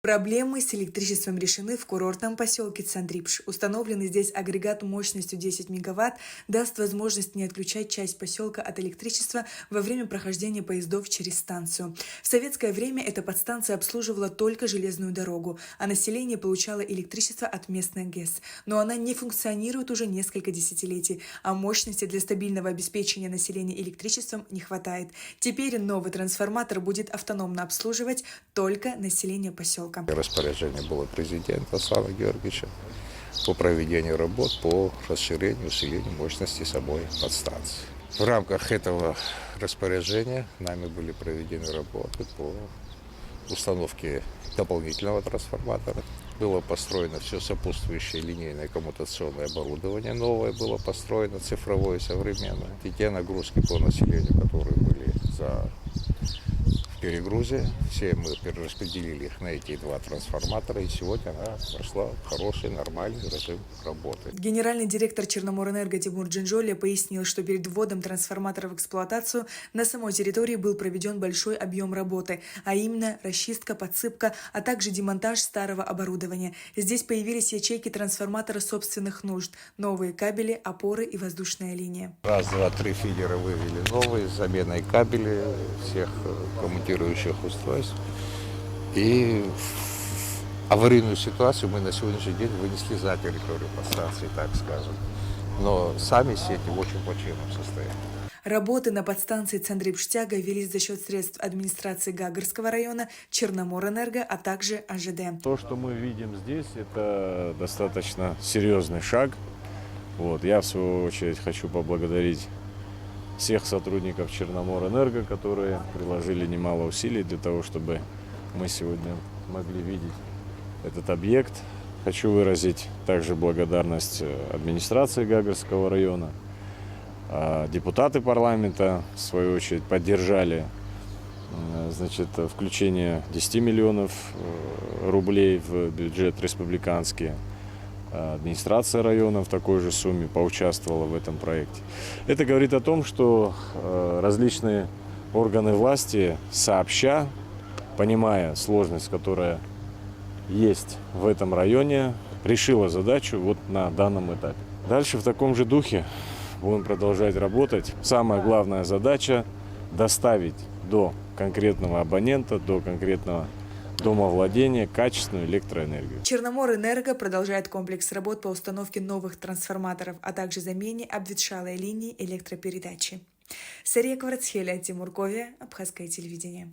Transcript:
Проблемы с электричеством решены в курортном поселке Цандрипш. Установленный здесь агрегат мощностью 10 мегаватт даст возможность не отключать часть поселка от электричества во время прохождения поездов через станцию. В советское время эта подстанция обслуживала только железную дорогу, а население получало электричество от местных ГЭС. Но она не функционирует уже несколько десятилетий, а мощности для стабильного обеспечения населения электричеством не хватает. Теперь новый трансформатор будет автономно обслуживать только население поселка. Распоряжение было президента Александра Георгиевича по проведению работ по расширению, усилению мощности самой подстанции. В рамках этого распоряжения нами были проведены работы по установке дополнительного трансформатора. Было построено все сопутствующее линейное коммутационное оборудование, новое было построено, цифровое, современное. И те нагрузки по населению, которые были в перегрузе, все мы перераспределили их на эти два трансформатора, и сегодня она прошла в хороший, нормальный режим работы. Генеральный директор Черноморэнерго Тимур Джинжолия пояснил, что перед вводом трансформатора в эксплуатацию на самой территории был проведен большой объем работы, а именно расчистка, подсыпка, а также демонтаж старого оборудования. Здесь появились ячейки трансформатора собственных нужд, новые кабели, опоры и воздушная линия. Раз, два, три фидера вывели новые, с заменой кабелей, всех коммутирующих устройств. И аварийную ситуацию мы на сегодняшний день вынесли за территорию подстанции, так скажем. Но сами сети в очень плачевном состоянии. Работы на подстанции Цандрипштяга велись за счет средств администрации Гагарского района, Черноморэнерго, а также АЖД. То, что мы видим здесь, это достаточно серьезный шаг. Я, в свою очередь, хочу поблагодарить всех сотрудников Черноморэнерго, которые приложили немало усилий для того, чтобы мы сегодня могли видеть этот объект. Хочу выразить также благодарность администрации Гагарского района. Депутаты парламента, в свою очередь, поддержали включение 10 миллионов рублей в бюджет республиканский. Администрация района в такой же сумме поучаствовала в этом проекте. Это говорит о том, что различные органы власти сообща, понимая сложность, которая есть в этом районе, решила задачу на данном этапе. Дальше в таком же духе будем продолжать работать. Самая главная задача – доставить до конкретного абонента, до конкретного домовладения качественную электроэнергию. Черноморэнерго продолжает комплекс работ по установке новых трансформаторов, а также замене обветшалой линии электропередачи. Сария Кварцхеля, Тимур Ковия, Абхазское телевидение.